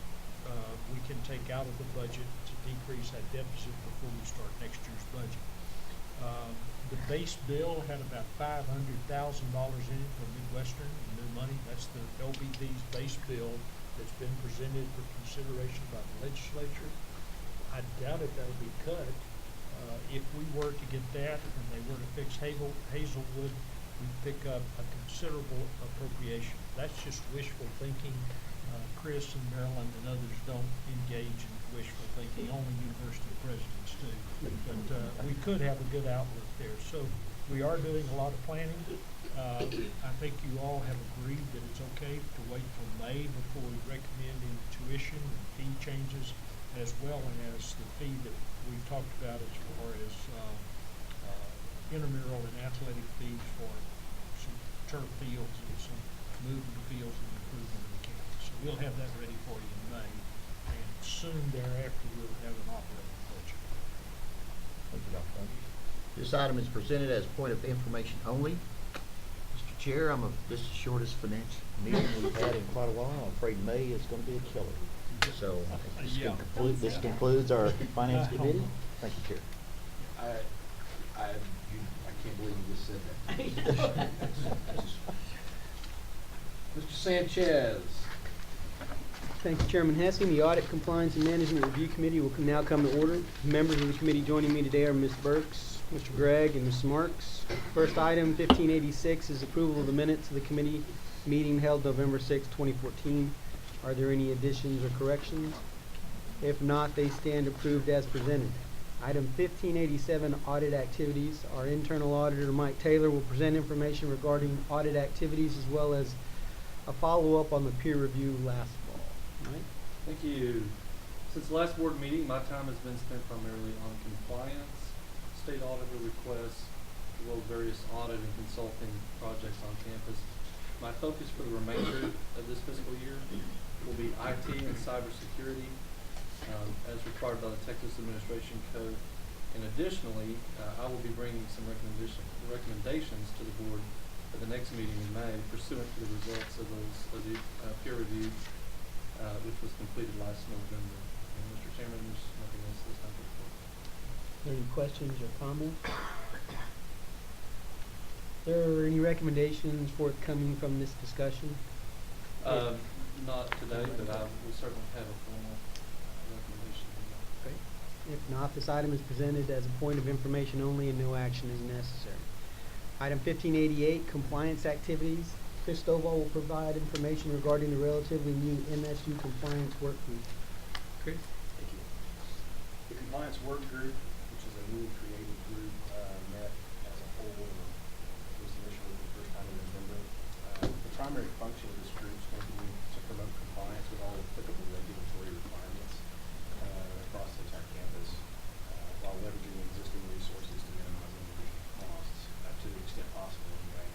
S6: we can take out of the budget to decrease that deficit before we start next year's budget. The base bill had about $500,000 in it for Midwestern, new money. That's the LBB's base bill that's been presented for consideration by the legislature. I doubt if that'll be cut. If we were to get that and they were to fix Hazelwood, we'd pick up a considerable appropriation. That's just wishful thinking. Chris and Marilyn and others don't engage in wishful thinking. Only university presidents do. But we could have a good outlook there. So we are doing a lot of planning. I think you all have agreed that it's okay to wait till May before we recommend any tuition and fee changes, as well as the fee that we've talked about as far as intramural and athletic fees for some turf fields and some moving fields and improvement of the campus. So we'll have that ready for you in May, and soon thereafter we'll have an operating budget.
S11: Thank you, Dr. Funky. This item is presented as point of information only. Mr. Chair, this is the shortest finance meeting we've had in quite a while. I'm afraid May is going to be a killer. So this concludes our finance committee. Thank you, Chair.
S9: I can't believe you just said that. Mr. Sanchez.
S13: Thank you, Chairman Hesse. The Audit, Compliance, and Management Review Committee will now come to order. Members of the committee joining me today are Ms. Burks, Mr. Gregg, and Ms. Marks. First item, 1586, is approval of the minutes of the committee meeting held November 6, 2014. Are there any additions or corrections? If not, they stand approved as presented. Item 1587, audit activities. Our internal auditor, Mike Taylor, will present information regarding audit activities as well as a follow-up on the peer review last fall. Mike?
S10: Thank you. Since the last board meeting, my time has been spent primarily on compliance, state auditor requests, as well as various audit and consulting projects on campus. My focus for the remainder of this fiscal year will be IT and cybersecurity, as required by the Texas Administration Code. And additionally, I will be bringing some recommendations to the board at the next meeting in May, pursuant to the results of the peer review, which was completed last November. And Mr. Chairman, there's nothing else this time to report.
S13: Any questions or comments? There are any recommendations forthcoming from this discussion?
S10: Not today, but I will certainly have a formal recommendation.
S13: Okay. If not, this item is presented as a point of information only and no action is necessary. Item 1588, compliance activities. Chris Stovall will provide information regarding the relatively new MSU compliance work group. Chris?
S12: Thank you. The Compliance Work Group, which is a newly created group, met as a whole, at least initially for the first time in November. The primary function of this group is going to be to promote compliance with all applicable regulatory requirements across the entire campus, while leveraging existing resources to minimize individual costs to the extent possible anyway.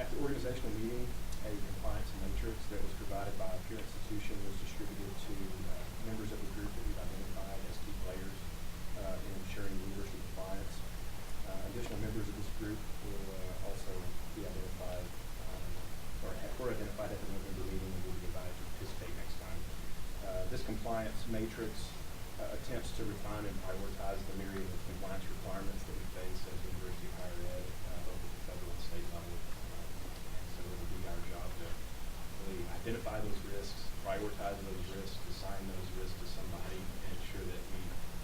S12: At the organizational meeting, a compliance matrix that was provided by a peer institution was distributed to members of the group that we've identified as key players in ensuring university compliance. Additional members of this group will also be identified or were identified at the November meeting and will be invited to participate next time. This compliance matrix attempts to refine and prioritize the myriad of compliance requirements that we face as a university of higher ed, both at the federal and state level. And so it will be our job to really identify those risks, prioritizing those risks, assign those risks to somebody, and ensure that we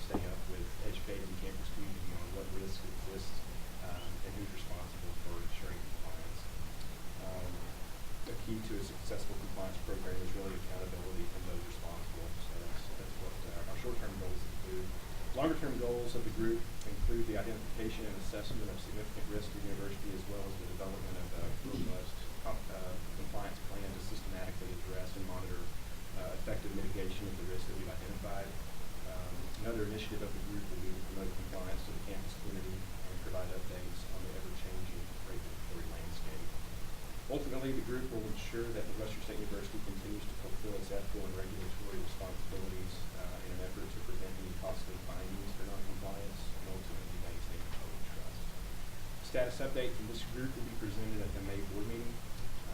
S12: stay up with educating the campus community on what risks exist and who's responsible for ensuring compliance. The key to a successful compliance program is really accountability from those responsible. So that's what our short-term goals include. Longer-term goals of the group include the identification and assessment of significant risk to the university, as well as the development of a robust compliance plan to systematically address and monitor effective mitigation of the risks that we've identified. Another initiative of the group will be to promote compliance to the campus community and provide updates on the ever-changing regulatory landscape. Ultimately, the group will ensure that Midwestern State University continues to fulfill its ethical and regulatory responsibilities in an effort to prevent any costly findings for noncompliance and ultimately maintain public trust. Status update from this group will be presented at the May board meeting.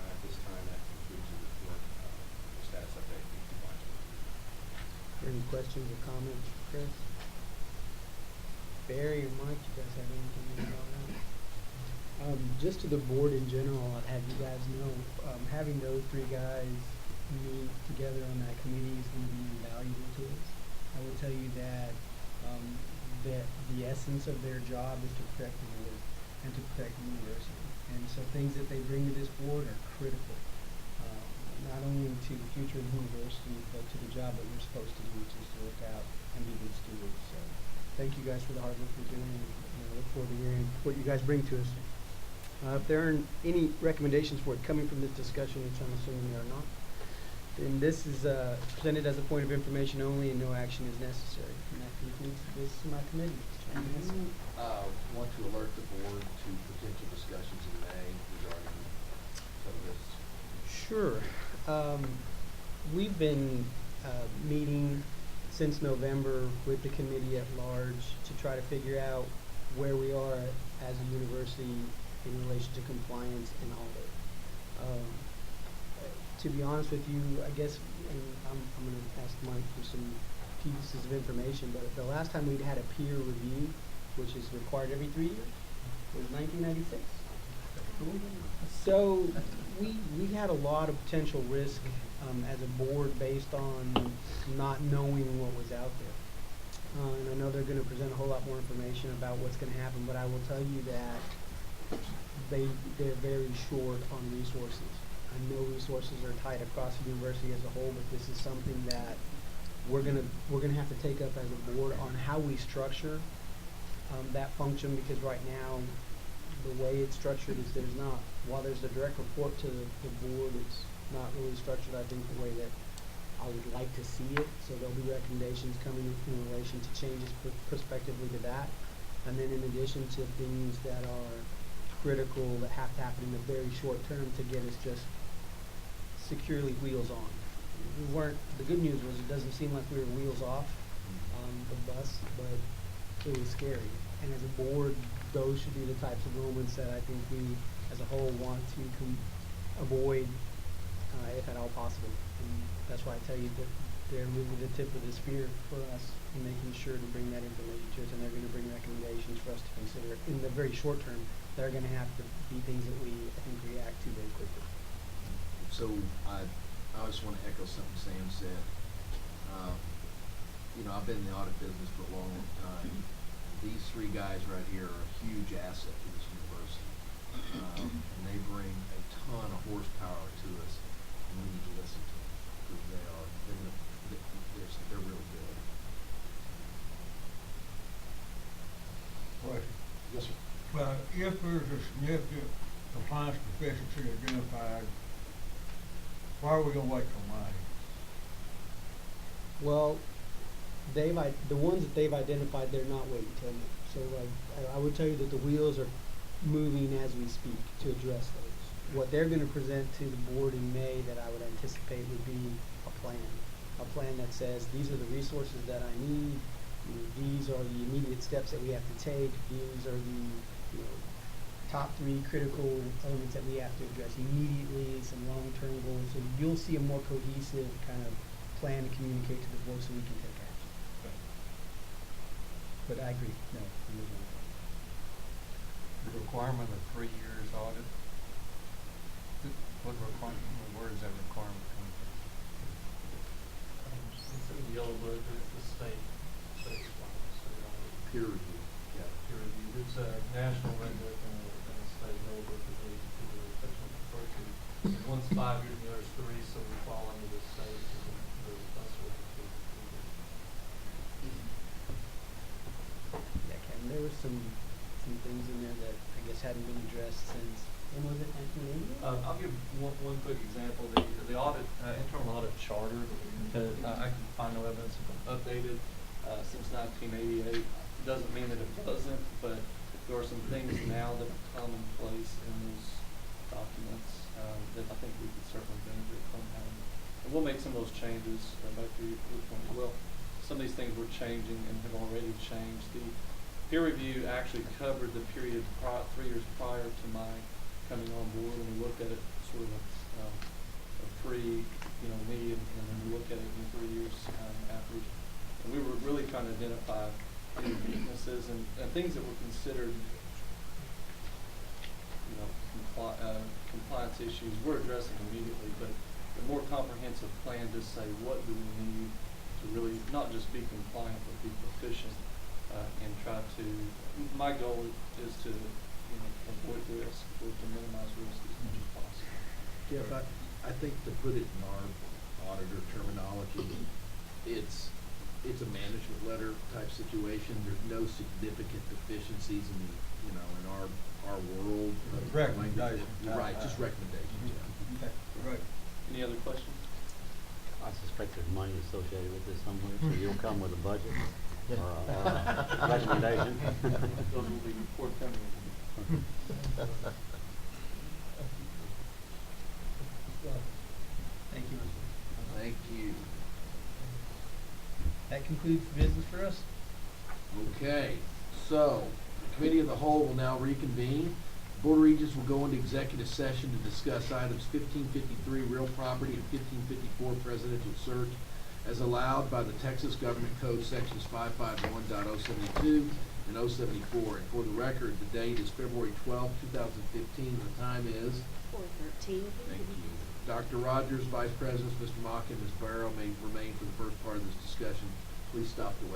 S12: At this time, that concludes the report, the status update from the compliance board.
S13: Any questions or comments, Chris? Barry or Mike, you guys have anything to know about that? Just to the board in general, I'd have you guys know, having those three guys meet together on that committee is going to be invaluable to us. I will tell you that that the essence of their job is to protect the board and to protect the university. And so things that they bring to this board are critical, not only to the future of the university, but to the job that we're supposed to do, which is to look out and be good stewards. So thank you guys for the hard work you're doing, and I look forward to hearing what you guys bring to us. If there aren't any recommendations for it coming from this discussion, which I'm assuming there are not, then this is presented as a point of information only and no action is necessary. And that concludes this my committee.
S9: Want to alert the board to potential discussions in May regarding some of this?
S13: Sure. We've been meeting since November with the committee at large to try to figure out where we are as a university in relation to compliance and audit. To be honest with you, I guess, and I'm going to ask Mike for some pieces of information, but the last time we'd had a peer review, which is required every 3 years, was 1996. So we had a lot of potential risk as a board based on not knowing what was out there. And I know they're going to present a whole lot more information about what's going to happen, but I will tell you that they're very short on resources. I know resources are tight across the university as a whole, but this is something that we're gonna have to take up as a board on how we structure that function, because right now the way it's structured is while there's a direct report to the board, it's not really structured, I think, the way that I would like to see it. So there'll be recommendations coming in relation to changes prospectively to that. And then in addition to things that are critical that have to happen in the very short term to get us just securely wheels on. The good news was it doesn't seem like we were wheels off the bus, but it was scary. And as a board, those should be the types of moments that I think we as a whole want to avoid if at all possible. And that's why I tell you that they're really the tip of the spear for us in making sure to bring that information to us, and they're going to bring recommendations for us to consider in the very short term. They're going to have to be things that we, I think, react to very quickly.
S9: So I just want to echo something Sam said. I've been in the audit business for a long, long time. These three guys right here are a huge asset to this university. And they bring a ton of horsepower to us, and we need to listen to them because they're really good.
S7: Question.
S9: Yes, sir.
S7: Well, if there's a significant compliance deficiency identified, why are we gonna wait till May?
S13: Well, the ones that they've identified, they're not waiting till May. So I would tell you that the wheels are moving as we speak to address those. What they're going to present to the board in May that I would anticipate would be a plan that says these are the resources that I need. These are the immediate steps that we have to take. These are the top 3 critical elements that we have to address immediately. Some long-term goals. So you'll see a more cohesive kind of plan to communicate to the board so we can take action. But I agree. No.
S5: The requirement of 3 years audit. What requirement? Where does that requirement come from? state response,
S9: Peer review.
S5: yeah, peer review. It's a national rendering and a state label to the section referred to. One's 5 years and the other's 3, so we fall under the state.
S13: Yeah, Kevin, there were some things in there that I guess hadn't been addressed since, when was it, 1980?
S5: I'll give one quick example. The audit, internal audit charter, I can find no evidence of it updated since 1988. Doesn't mean that it doesn't, but there are some things now that are commonplace in those documents that I think we could certainly benefit from having. And we'll make some of those changes back to your point as well. Some of these things were changing and have already changed. The peer review actually covered the period 3 years prior to my coming on board, and we looked at it sort of a pre, me, and then we looked at it in 3 years afterwards. And we were really trying to identify any weaknesses and things that were considered, compliance issues we're addressing immediately, but the more comprehensive plan to say what do we need to really not just be compliant but be proficient and try to. My goal is to avoid risk or to minimize risk as much as possible.
S9: Jeff, I think to put it in our auditor terminology, it's a management letter type situation. There's no significant deficiencies in our world.
S5: Recommendation.
S9: Right, just recommendations. Yeah.
S5: Okay, right. Any other questions?
S1: I suspect there's money associated with this somewhere, so you'll come with a budget or a recommendation.
S5: Those will be forthcoming.
S13: Thank you, Mr.
S9: Thank you.
S13: That concludes the business for us.
S9: Okay, so the Committee of the Whole will now reconvene. Board of Regents will go into executive session to discuss items 1553 real property and 1554 presidential search as allowed by the Texas Government Code sections 551.072 and 074. And for the record, the date is February 12, 2015. The time is
S3: 4:13.
S9: Thank you. Dr. Rogers, Vice Presidents, Mr. Mock and Ms. Barrow may remain for the first part of this discussion. Please stop the